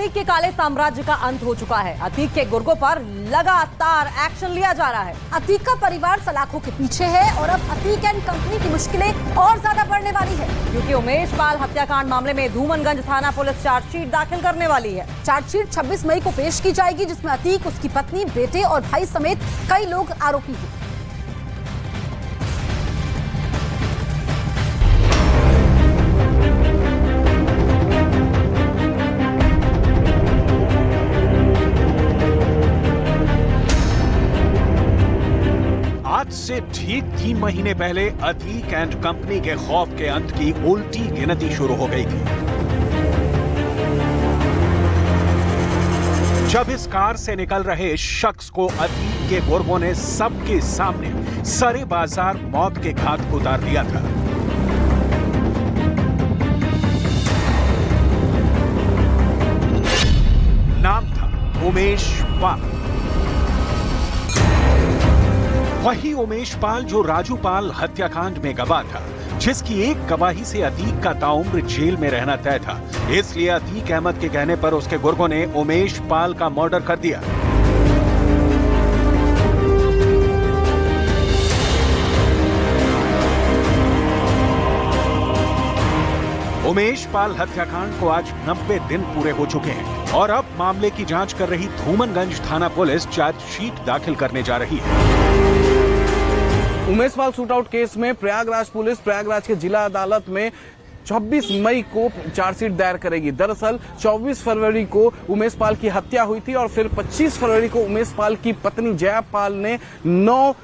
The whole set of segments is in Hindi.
अतीक के काले साम्राज्य का अंत हो चुका है। अतीक के गुर्गों पर लगातार एक्शन लिया जा रहा है। अतीक का परिवार सलाखों के पीछे है और अब अतीक एंड कंपनी की मुश्किलें और ज्यादा बढ़ने वाली है, क्योंकि उमेश पाल हत्याकांड मामले में धूमनगंज थाना पुलिस चार्जशीट दाखिल करने वाली है। चार्जशीट 26 मई को पेश की जाएगी, जिसमें अतीक, उसकी पत्नी, बेटे और भाई समेत कई लोग आरोपी हैं। आज से ठीक 3 महीने पहले अतीक एंड कंपनी के खौफ के अंत की उल्टी गिनती शुरू हो गई थी, जब इस कार से निकल रहे शख्स को अतीक के गुर्गों ने सबके सामने सरे बाजार मौत के घाट उतार दिया था। नाम था उमेश पाल। वही उमेश पाल जो राजू पाल हत्याकांड में गवाह था, जिसकी एक गवाही से अतीक का ताउम्र जेल में रहना तय था। इसलिए अतीक अहमद के कहने पर उसके गुर्गों ने उमेश पाल का मर्डर कर दिया। उमेश पाल हत्याकांड को आज 90 दिन पूरे हो चुके हैं और अब मामले की जांच कर रही धूमनगंज थाना पुलिस चार्जशीट दाखिल करने जा रही है। उमेश पाल शूटआउट केस में प्रयागराज पुलिस प्रयागराज के जिला अदालत में 26 मई को चार्जशीट दायर करेगी। दरअसल 24 फरवरी को उमेश पाल की हत्या हुई थी और फिर 25 फरवरी को उमेश पाल की पत्नी जया पाल ने 9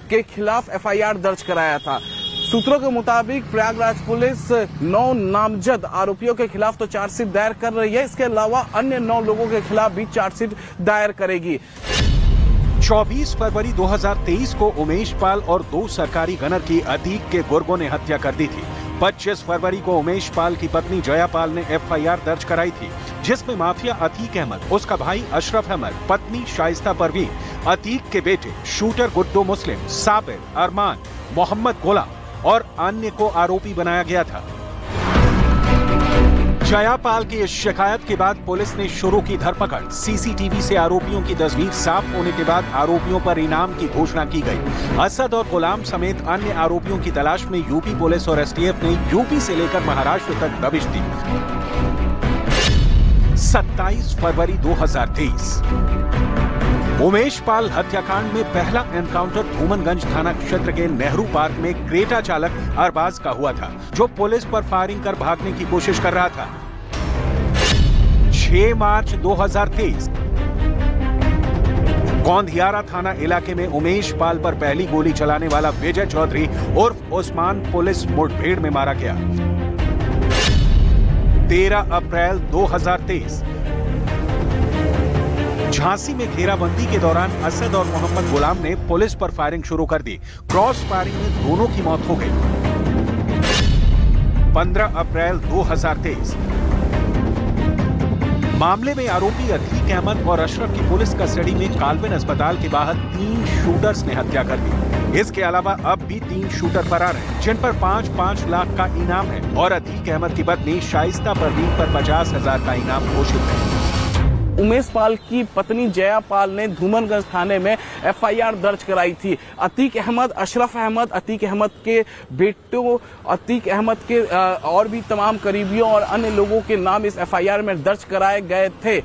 के खिलाफ एफआईआर दर्ज कराया था। सूत्रों के मुताबिक प्रयागराज पुलिस 9 नामजद आरोपियों के खिलाफ तो चार्जशीट दायर कर रही है, इसके अलावा अन्य 9 लोगों के खिलाफ भी चार्जशीट दायर करेगी। 24 फरवरी 2023 को उमेश पाल और 2 सरकारी गनर की अतीक के गुर्गों ने हत्या कर दी थी। 25 फरवरी को उमेश पाल की पत्नी जया पाल ने एफआईआर दर्ज कराई थी, जिसमें माफिया अतीक अहमद, उसका भाई अशरफ अहमद, पत्नी शाइस्ता परवीन, अतीक के बेटे शूटर गुड्डू मुस्लिम, साबिर, अरमान, मोहम्मद गोलाम और अन्य को आरोपी बनाया गया था। जयापाल की इस शिकायत के बाद पुलिस ने शुरू की धरपकड़। सीसीटीवी से आरोपियों की तस्वीर साफ होने के बाद आरोपियों पर इनाम की घोषणा की गई। असद और गुलाम समेत अन्य आरोपियों की तलाश में यूपी पुलिस और एसटीएफ ने यूपी से लेकर महाराष्ट्र तक दबिश दी। 27 फरवरी 2023 उमेश पाल हत्याकांड में पहला एनकाउंटर धूमनगंज थाना क्षेत्र के नेहरू पार्क में क्रेटा चालक अरबाज का हुआ था, जो पुलिस पर फायरिंग कर भागने की कोशिश कर रहा था। 6 मार्च 2023 गोंदियारा थाना इलाके में उमेश पाल पर पहली गोली चलाने वाला विजय चौधरी उर्फ उस्मान पुलिस मुठभेड़ में मारा गया। 13 अप्रैल 2023 झांसी में घेराबंदी के दौरान असद और मोहम्मद गुलाम ने पुलिस पर फायरिंग शुरू कर दी। क्रॉस फायरिंग में दोनों की मौत हो गई। 15 अप्रैल 2023 मामले में आरोपी अतीक अहमद और अशरफ की पुलिस कस्टडी में काल्विन अस्पताल के बाहर 3 शूटर्स ने हत्या कर दी। इसके अलावा अब भी 3 शूटर फरार हैं, जिन पर 5-5 लाख का इनाम है और अतीक अहमद की पत्नी शाइस्ता परवीन पर 50,000 का इनाम घोषित है। उमेश पाल की पत्नी जया पाल ने धूमनगंज थाने में एफआईआर दर्ज कराई थी। अतीक अहमद, अशरफ अहमद, अतीक अहमद के बेटों, अतीक अहमद के और भी तमाम करीबियों और अन्य लोगों के नाम इस एफआईआर में दर्ज कराए गए थे।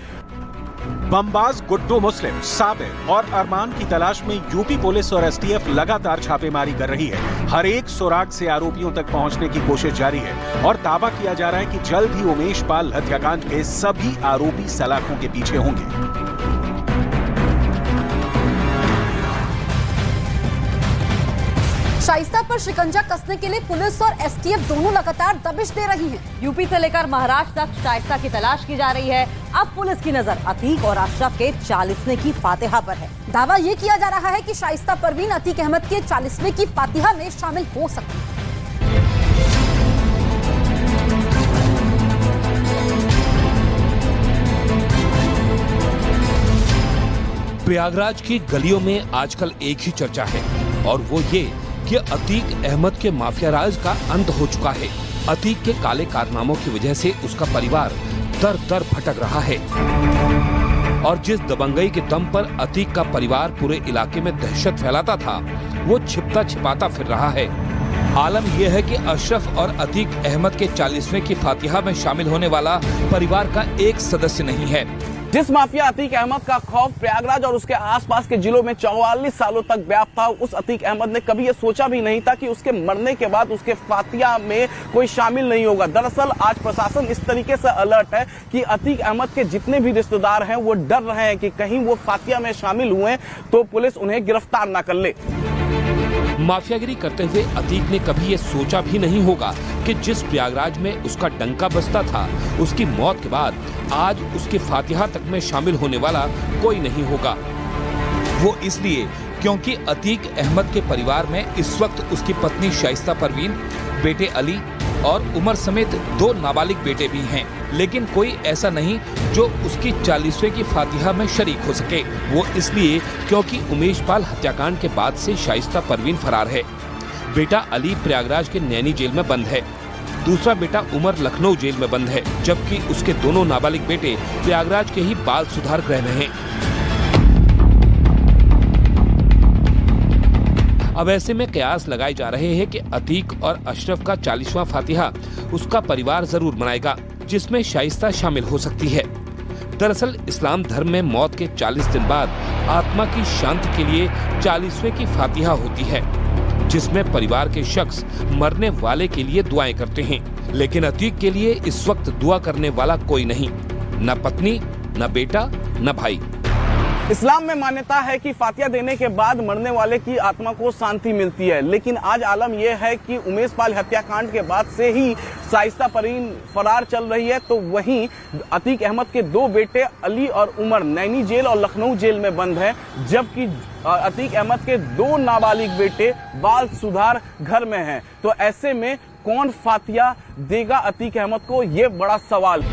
बमबाज गुड्डू मुस्लिम, साबिर और अरमान की तलाश में यूपी पुलिस और एसटीएफ लगातार छापेमारी कर रही है। हर एक सुराग से आरोपियों तक पहुंचने की कोशिश जारी है और दावा किया जा रहा है कि जल्द ही उमेश पाल हत्याकांड के सभी आरोपी सलाखों के पीछे होंगे। शाइस्ता पर शिकंजा कसने के लिए पुलिस और एसटीएफ दोनों लगातार दबिश दे रही हैं। यूपी से लेकर महाराष्ट्र तक शाइस्ता की तलाश की जा रही है। अब पुलिस की नजर अतीक और अशरफ के 40वें की फातिहा पर है। दावा ये किया जा रहा है कि शाइस्ता परवीन अतीक अहमद के 40वें की फातिहा में शामिल हो सकती है। प्रयागराज की गलियों में आजकल एक ही चर्चा है और वो ये कि अतीक अहमद के माफिया राज का अंत हो चुका है। अतीक के काले कारनामों की वजह से उसका परिवार दर दर भटक रहा है और जिस दबंगई के दम पर अतीक का परिवार पूरे इलाके में दहशत फैलाता था, वो छिपता छिपाता फिर रहा है। आलम यह है कि अशरफ और अतीक अहमद के 40वें की फातिहा में शामिल होने वाला परिवार का एक सदस्य नहीं है। जिस माफिया अतीक अहमद का खौफ प्रयागराज और उसके आसपास के जिलों में 44 सालों तक व्याप्त था, उस अतीक अहमद ने कभी ये सोचा भी नहीं था कि उसके मरने के बाद उसके फातिहा में कोई शामिल नहीं होगा। दरअसल आज प्रशासन इस तरीके से अलर्ट है कि अतीक अहमद के जितने भी रिश्तेदार हैं वो डर रहे हैं कि कहीं वो फातिहा में शामिल हुए तो पुलिस उन्हें गिरफ्तार न कर ले। माफियागिरी करते हुए अतीक ने कभी ये सोचा भी नहीं होगा कि जिस प्रयागराज में उसका डंका बजता था, उसकी मौत के बाद आज उसके फातिहा तक में शामिल होने वाला कोई नहीं होगा। वो इसलिए क्योंकि अतीक अहमद के परिवार में इस वक्त उसकी पत्नी शाइस्ता परवीन, बेटे अली और उमर समेत 2 नाबालिग बेटे भी हैं, लेकिन कोई ऐसा नहीं जो उसकी 40वें की फातिहा में शरीक हो सके। वो इसलिए क्योंकि उमेश पाल हत्याकांड के बाद से शाइस्ता परवीन फरार है। बेटा अली प्रयागराज के नैनी जेल में बंद है, दूसरा बेटा उमर लखनऊ जेल में बंद है, जबकि उसके दोनों नाबालिग बेटे प्रयागराज के ही बाल सुधार गृह में हैं। अब ऐसे में कयास लगाए जा रहे हैं कि अतीक और अशरफ का 40वां फातिहा उसका परिवार जरूर मनाएगा, जिसमें शाइस्ता शामिल हो सकती है। दरअसल इस्लाम धर्म में मौत के 40 दिन बाद आत्मा की शांति के लिए 40वें की फातिहा होती है, जिसमें परिवार के शख्स मरने वाले के लिए दुआएं करते हैं। लेकिन अतीक के लिए इस वक्त दुआ करने वाला कोई नहीं, न पत्नी, न बेटा, न भाई। इस्लाम में मान्यता है कि फातिहा देने के बाद मरने वाले की आत्मा को शांति मिलती है, लेकिन आज आलम यह है कि उमेश पाल हत्याकांड के बाद से ही शाइस्ता परवीन फरार चल रही है, तो वहीं अतीक अहमद के 2 बेटे अली और उमर नैनी जेल और लखनऊ जेल में बंद हैं, जबकि अतीक अहमद के 2 नाबालिग बेटे बाल सुधार घर में हैं। तो ऐसे में कौन फातिहा देगा अतीक अहमद को, ये बड़ा सवाल।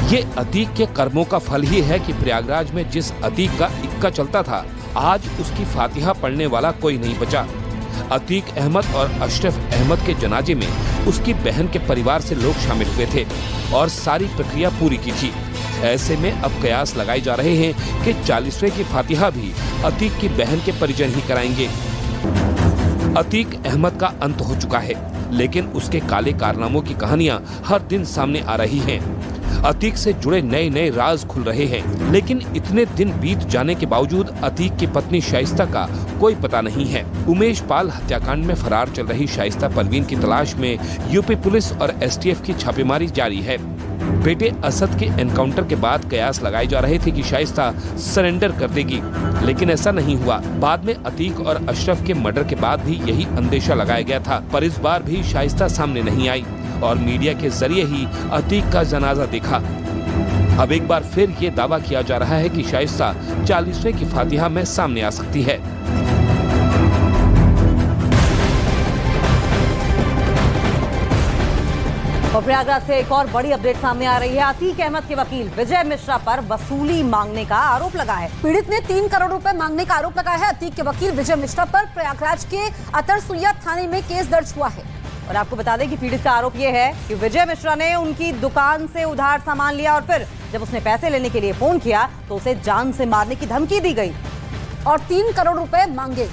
ये अतीक के कर्मों का फल ही है कि प्रयागराज में जिस अतीक का इक्का चलता था, आज उसकी फातिहा पढ़ने वाला कोई नहीं बचा। अतीक अहमद और अशरफ अहमद के जनाजे में उसकी बहन के परिवार से लोग शामिल हुए थे और सारी प्रक्रिया पूरी की थी। ऐसे में अब कयास लगाए जा रहे हैं कि 40वें की फातिहा भी अतीक की बहन के परिजन ही कराएंगे। अतीक अहमद का अंत हो चुका है, लेकिन उसके काले कारनामों की कहानियां हर दिन सामने आ रही हैं। अतीक से जुड़े नए नए राज खुल रहे हैं, लेकिन इतने दिन बीत जाने के बावजूद अतीक की पत्नी शाइस्ता का कोई पता नहीं है। उमेश पाल हत्याकांड में फरार चल रही शाइस्ता परवीन की तलाश में यूपी पुलिस और एसटीएफ की छापेमारी जारी है। बेटे असद के एनकाउंटर के बाद कयास लगाए जा रहे थे कि शाइस्ता सरेंडर कर देगी, लेकिन ऐसा नहीं हुआ। बाद में अतीक और अशरफ के मर्डर के बाद भी यही अंदेशा लगाया गया था, पर इस बार भी शाइस्ता सामने नहीं आई और मीडिया के जरिए ही अतीक का जनाजा देखा। अब एक बार फिर ये दावा किया जा रहा है कि शाइस्ता 40वें की फातिहा में सामने आ सकती है। और प्रयागराज से एक और बड़ी अपडेट सामने आ रही है। अतीक अहमद के वकील विजय मिश्रा पर वसूली मांगने का आरोप लगा है। पीड़ित ने 3 करोड़ रुपए मांगने का आरोप लगाया है। अतीक के वकील विजय मिश्रा पर प्रयागराज के अतरसुइया थाने में केस दर्ज हुआ है। और आपको बता दें कि पीड़ित का आरोप यह है कि विजय मिश्रा ने उनकी दुकान से उधार सामान लिया और फिर जब उसने पैसे लेने के लिए फोन किया तो उसे जान से मारने की धमकी दी गई और 3 करोड़ रुपए मांगे।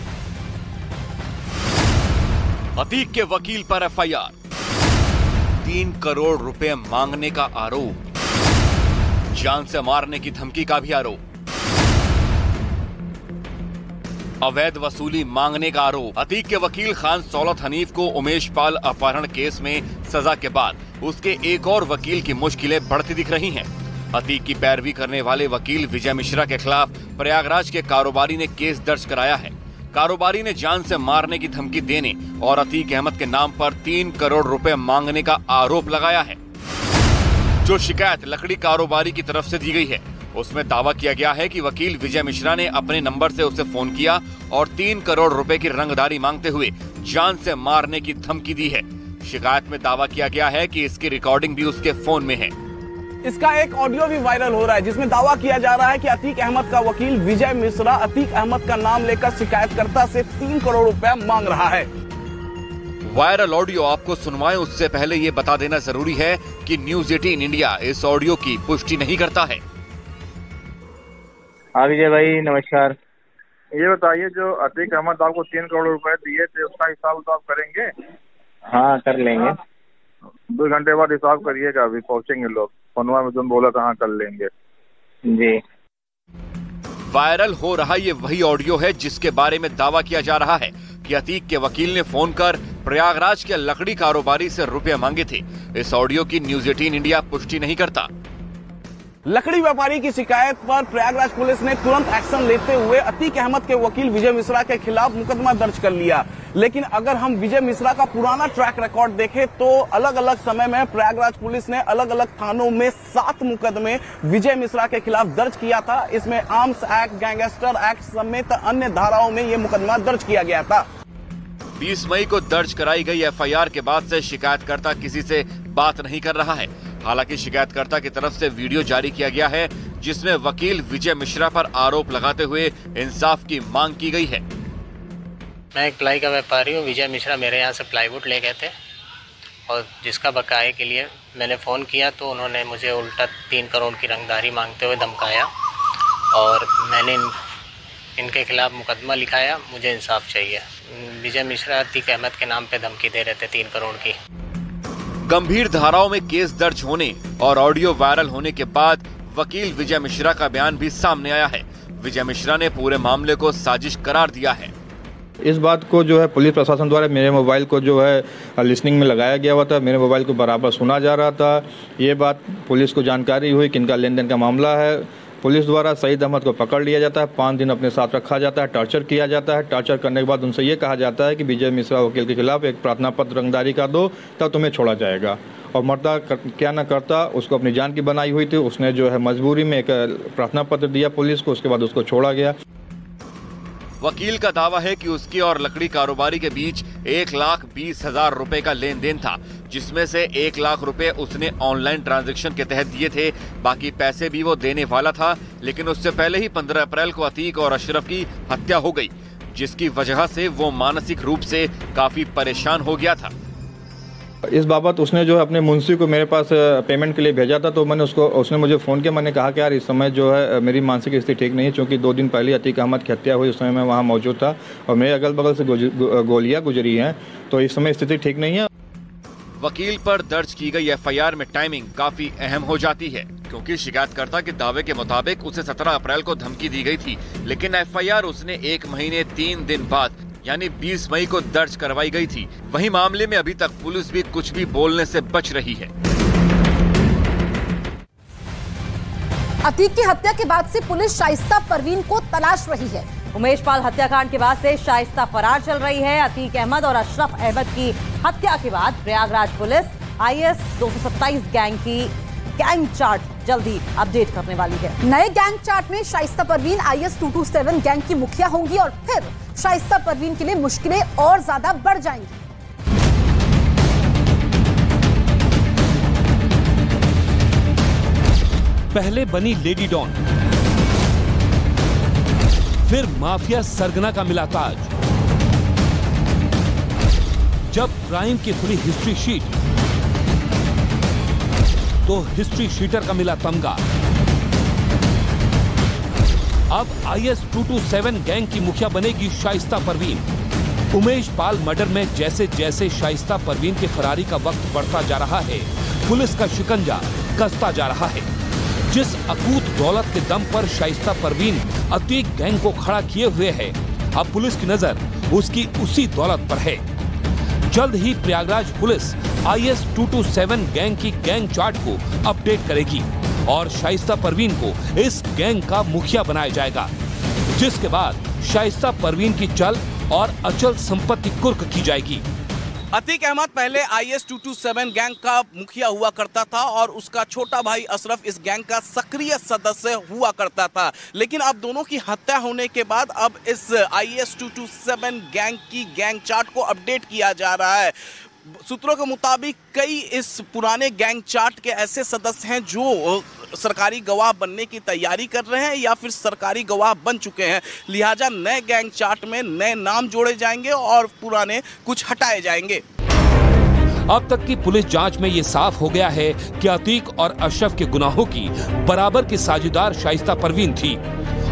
अतीक के वकील पर एफआईआर, 3 करोड़ रुपए मांगने का आरोप, जान से मारने की धमकी का भी आरोप, अवैध वसूली मांगने का आरोप। अतीक के वकील खान सौलत हनीफ को उमेश पाल अपहरण केस में सजा के बाद उसके एक और वकील की मुश्किलें बढ़ती दिख रही हैं। अतीक की पैरवी करने वाले वकील विजय मिश्रा के खिलाफ प्रयागराज के कारोबारी ने केस दर्ज कराया है। कारोबारी ने जान से मारने की धमकी देने और अतीक अहमद के नाम पर 3 करोड़ रुपए मांगने का आरोप लगाया है। जो शिकायत लकड़ी कारोबारी की तरफ से दी गई है, उसमें दावा किया गया है कि वकील विजय मिश्रा ने अपने नंबर से उसे फोन किया और 3 करोड़ रुपए की रंगदारी मांगते हुए जान से मारने की धमकी दी है। शिकायत में दावा किया गया है कि इसकी रिकॉर्डिंग भी उसके फोन में है। इसका एक ऑडियो भी वायरल हो रहा है जिसमें दावा किया जा रहा है कि अतीक अहमद का वकील विजय मिश्रा अतीक अहमद का नाम लेकर शिकायतकर्ता से 3 करोड़ रुपए मांग रहा है। वायरल ऑडियो आपको सुनवाएं उससे पहले ये बता देना जरूरी है कि न्यूज 18 इंडिया इस ऑडियो की पुष्टि नहीं करता है। हाँ विजय भाई नमस्कार। ये बताइए, जो अतीक अहमद आपको 3 करोड़ रुपए दिए थे उसका हिसाब तो आप करेंगे? हाँ कर लेंगे। 2 घंटे बाद हिसाब करिएगा, अभी पहुंचेंगे लोग। फोनवा में तुम बोला था, हाँ कर लेंगे जी। वायरल हो रहा ये वही ऑडियो है जिसके बारे में दावा किया जा रहा है कि अतीक के वकील ने फोन कर प्रयागराज के लकड़ी कारोबारी से रुपए मांगे थे। इस ऑडियो की न्यूज 18 इंडिया पुष्टि नहीं करता। लकड़ी व्यापारी की शिकायत पर प्रयागराज पुलिस ने तुरंत एक्शन लेते हुए अतीक अहमद के वकील विजय मिश्रा के खिलाफ मुकदमा दर्ज कर लिया। लेकिन अगर हम विजय मिश्रा का पुराना ट्रैक रिकॉर्ड देखें तो अलग अलग समय में प्रयागराज पुलिस ने अलग अलग थानों में 7 मुकदमे विजय मिश्रा के खिलाफ दर्ज किया था। इसमें आर्म्स एक्ट, गैंगस्टर एक्ट समेत अन्य धाराओं में ये मुकदमा दर्ज किया गया था। 20 मई को दर्ज कराई गई एफआईआर के बाद से शिकायतकर्ता किसी से बात नहीं कर रहा है। हालांकि शिकायतकर्ता की तरफ से वीडियो जारी किया गया है जिसमें वकील विजय मिश्रा पर आरोप लगाते हुए इंसाफ की मांग की गई है। मैं एक प्लाई का व्यापारी हूँ। विजय मिश्रा मेरे यहाँ से प्लाईवुड ले गए थे और जिसका बकाये के लिए मैंने फ़ोन किया तो उन्होंने मुझे उल्टा 3 करोड़ की रंगदारी मांगते हुए धमकाया और मैंने इनके खिलाफ मुकदमा लिखाया। मुझे इंसाफ चाहिए। विजय मिश्रा अतीक अहमद के नाम पे धमकी दे रहे थे 3 करोड़ की। गंभीर धाराओं में केस दर्ज होने और ऑडियो वायरल होने के बाद वकील विजय मिश्रा का बयान भी सामने आया है। विजय मिश्रा ने पूरे मामले को साजिश करार दिया है। इस बात को जो है पुलिस प्रशासन द्वारा मेरे मोबाइल को जो है लिसनिंग में लगाया गया हुआ था। मेरे मोबाइल को बराबर सुना जा रहा था। ये बात पुलिस को जानकारी हुई कि इनका लेन देन का मामला है। पुलिस द्वारा सईद अहमद को पकड़ लिया जाता है, 5 दिन अपने साथ रखा जाता है, टॉर्चर किया जाता है। टॉर्चर करने के बाद उनसे ये कहा जाता है कि विजय मिश्रा वकील के खिलाफ एक प्रार्थना पत्र रंगदारी का दो, तब तुम्हें छोड़ा जाएगा। और मर्दा क्या न करता, उसको अपनी जान की बनाई हुई थी। उसने जो है मजबूरी में एक प्रार्थना पत्र दिया पुलिस को, उसके बाद उसको छोड़ा गया। वकील का दावा है कि उसकी और लकड़ी कारोबारी के बीच 1,20,000 रुपए का लेन देन था, जिसमें से 1 लाख रुपए उसने ऑनलाइन ट्रांजैक्शन के तहत दिए थे। बाकी पैसे भी वो देने वाला था, लेकिन उससे पहले ही 15 अप्रैल को अतीक और अशरफ की हत्या हो गई, जिसकी वजह से वो मानसिक रूप से काफी परेशान हो गया था। इस बाबत उसने जो है अपने मुंशी को मेरे पास पेमेंट के लिए भेजा था, तो मैंने उसने मुझे फ़ोन किया। मैंने कहा कि यार इस समय जो है मेरी मानसिक स्थिति ठीक नहीं है, क्योंकि 2 दिन पहले अतीक अहमद की हत्या हुई। उस समय मैं वहाँ मौजूद था और मेरे अगल बगल से गोलियाँ गुजरी हैं, तो इस समय स्थिति ठीक नहीं है। वकील पर दर्ज की गई एफआईआर में टाइमिंग काफी अहम हो जाती है, क्योंकि शिकायतकर्ता के दावे के मुताबिक उसे 17 अप्रैल को धमकी दी गई थी, लेकिन एफआईआर उसने 1 महीने 3 दिन बाद यानी 20 मई को दर्ज करवाई गई थी। वहीं मामले में अभी तक पुलिस भी कुछ भी बोलने से बच रही है। अतीक की हत्या के बाद से पुलिस शाइस्ता परवीन को तलाश रही है। उमेश पाल हत्याकांड के बाद से शाइस्ता फरार चल रही है। अतीक अहमद और अशरफ अहमद की हत्या के बाद प्रयागराज पुलिस IS 227 गैंग की गैंग चार्ट जल्दी अपडेट करने वाली है। नए गैंग चार्ट में शाइस्ता परवीन IS 227 गैंग की मुखिया होंगी और फिर शाइस्ता परवीन के लिए मुश्किलें और ज्यादा बढ़ जाएंगी। पहले बनी लेडी डॉन, फिर माफिया सरगना का मिला ताज। जब क्राइम की खुली हिस्ट्री शीट, तो हिस्ट्री शीटर का मिला तमगा। अब IS 227 गैंग की मुखिया बनेगी शाइस्ता परवीन। उमेश पाल मर्डर में जैसे जैसे शाइस्ता परवीन की फरारी का वक्त बढ़ता जा रहा है, पुलिस का शिकंजा कसता जा रहा है। जिस अकूत दौलत के दम पर शाइस्ता परवीन अतीक गैंग को खड़ा किए हुए है, अब पुलिस की नजर उसकी उसी दौलत पर है। जल्द ही प्रयागराज पुलिस IS 227 गैंग की गैंग चार्ट को अपडेट करेगी और शाइस्ता परवीन को इस गैंग का मुखिया बनाया जाएगा, जिसके बाद शाइस्ता परवीन की चल और अचल संपत्ति कुर्क की जाएगी। अतीक अहमद पहले IS 227 गैंग का मुखिया हुआ करता था और उसका छोटा भाई अशरफ इस गैंग का सक्रिय सदस्य हुआ करता था, लेकिन अब दोनों की हत्या होने के बाद अब इस IS 227 गैंग की गैंग चार्ट को अपडेट किया जा रहा है। सूत्रों के मुताबिक कई इस पुराने गैंग चार्ट के ऐसे सदस्य हैं जो सरकारी गवाह बनने की तैयारी कर रहे हैं या फिर सरकारी गवाह बन चुके हैं। लिहाजा नए गैंग चार्ट में नए नाम जोड़े जाएंगे और पुराने कुछ हटाए जाएंगे। अब तक की पुलिस जांच में ये साफ हो गया है कि अतीक और अशरफ के गुनाहों की बराबर की साझेदार शाइस्ता परवीन थी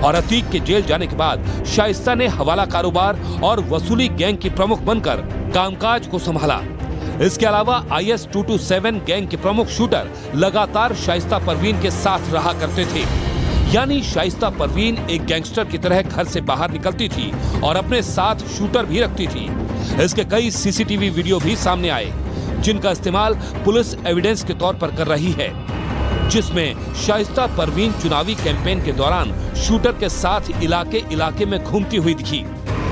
और अतीक के जेल जाने के बाद शाइस्ता ने हवाला कारोबार और वसूली गैंग की प्रमुख बनकर कामकाज को संभाला। इसके अलावा IS 227 गैंग के प्रमुख शूटर लगातार शाइस्ता परवीन के साथ रहा करते थे। यानी शाइस्ता परवीन एक गैंगस्टर की तरह घर से बाहर निकलती थी और अपने साथ शूटर भी रखती थी। इसके कई CCTV वीडियो भी सामने आए जिनका इस्तेमाल पुलिस एविडेंस के तौर पर कर रही है, जिसमें शाइस्ता परवीन चुनावी कैंपेन के दौरान शूटर के साथ इलाके इलाके में घूमती हुई दिखी।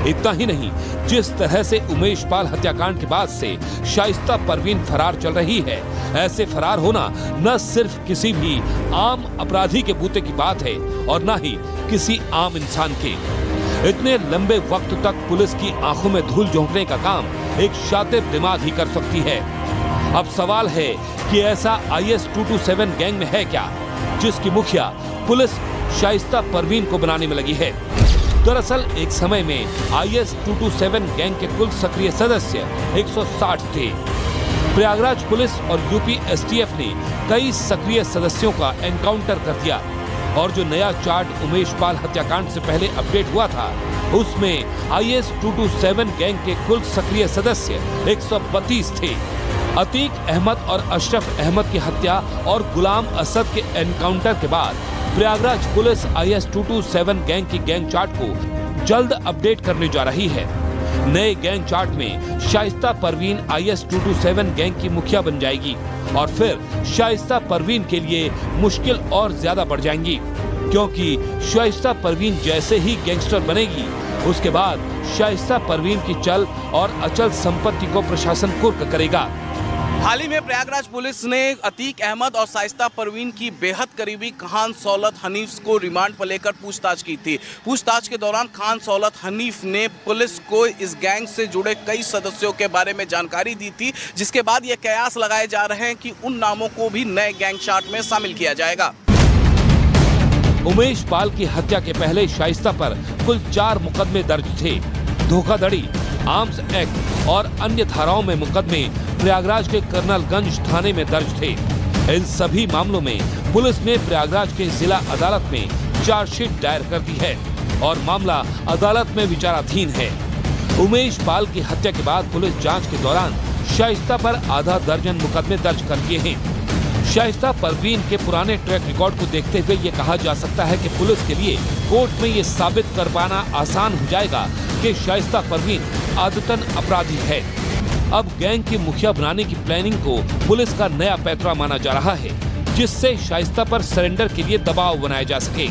इतना ही नहीं, जिस तरह से उमेश पाल हत्याकांड के बाद से शाइस्ता परवीन फरार चल रही है, ऐसे फरार होना न सिर्फ किसी भी आम अपराधी के बूते की बात है और न ही किसी आम इंसान के। इतने लंबे वक्त तक पुलिस की आंखों में धूल झोंकने का काम एक शातिर दिमाग ही कर सकती है। अब सवाल है कि ऐसा IS 227 गैंग में है क्या जिसकी मुखिया पुलिस शाइस्ता परवीन को बनाने में लगी है। दरअसल एक समय में IS 227 गैंग के कुल सक्रिय सदस्य 160 थे। प्रयागराज पुलिस और UP STF ने कई सक्रिय सदस्यों का एनकाउंटर कर दिया और जो नया चार्ट उमेश पाल हत्याकांड से पहले अपडेट हुआ था उसमें IS 227 गैंग के कुल सक्रिय सदस्य 132 थे। अतीक अहमद और अशरफ अहमद की हत्या और गुलाम असद के एनकाउंटर के बाद प्रयागराज पुलिस IS 227 गैंग की गैंग चार्ट को जल्द अपडेट करने जा रही है। नए गैंग चार्ट में शाइस्ता परवीन IS 227 गैंग की मुखिया बन जाएगी और फिर शाइस्ता परवीन के लिए मुश्किल और ज्यादा बढ़ जाएंगी, क्योंकि शाइस्ता परवीन जैसे ही गैंगस्टर बनेगी उसके बाद शाइस्ता परवीन की चल और अचल संपत्ति को प्रशासन कुर्क करेगा। हाल ही में प्रयागराज पुलिस ने अतीक अहमद और शाइस्ता परवीन की बेहद करीबी खान सौलत हनीफ को रिमांड पर लेकर पूछताछ की थी। पूछताछ के दौरान खान सौलत हनीफ ने पुलिस को इस गैंग से जुड़े कई सदस्यों के बारे में जानकारी दी थी, जिसके बाद ये कयास लगाए जा रहे हैं कि उन नामों को भी नए गैंग चार्ट में शामिल किया जाएगा। उमेश पाल की हत्या के पहले शाइस्ता पर कुल 4 मुकदमे दर्ज थे। धोखाधड़ी, आर्म्स एक्ट और अन्य धाराओं में मुकदमे प्रयागराज के कर्नलगंज थाने में दर्ज थे। इन सभी मामलों में पुलिस ने प्रयागराज के जिला अदालत में चार्जशीट दायर कर दी है और मामला अदालत में विचाराधीन है। उमेश पाल की हत्या के बाद पुलिस जांच के दौरान शाइस्ता पर आधा दर्जन मुकदमे दर्ज कर दिए हैं। शाइस्ता परवीन के पुराने ट्रैक रिकॉर्ड को देखते हुए ये कहा जा सकता है कि पुलिस के लिए कोर्ट में ये साबित कर पाना आसान हो जाएगा कि शाइस्ता परवीन आदतन अपराधी है। अब गैंग की मुखिया बनाने की प्लानिंग को पुलिस का नया पैतरा माना जा रहा है, जिससे शाइस्ता पर सरेंडर के लिए दबाव बनाया जा सके।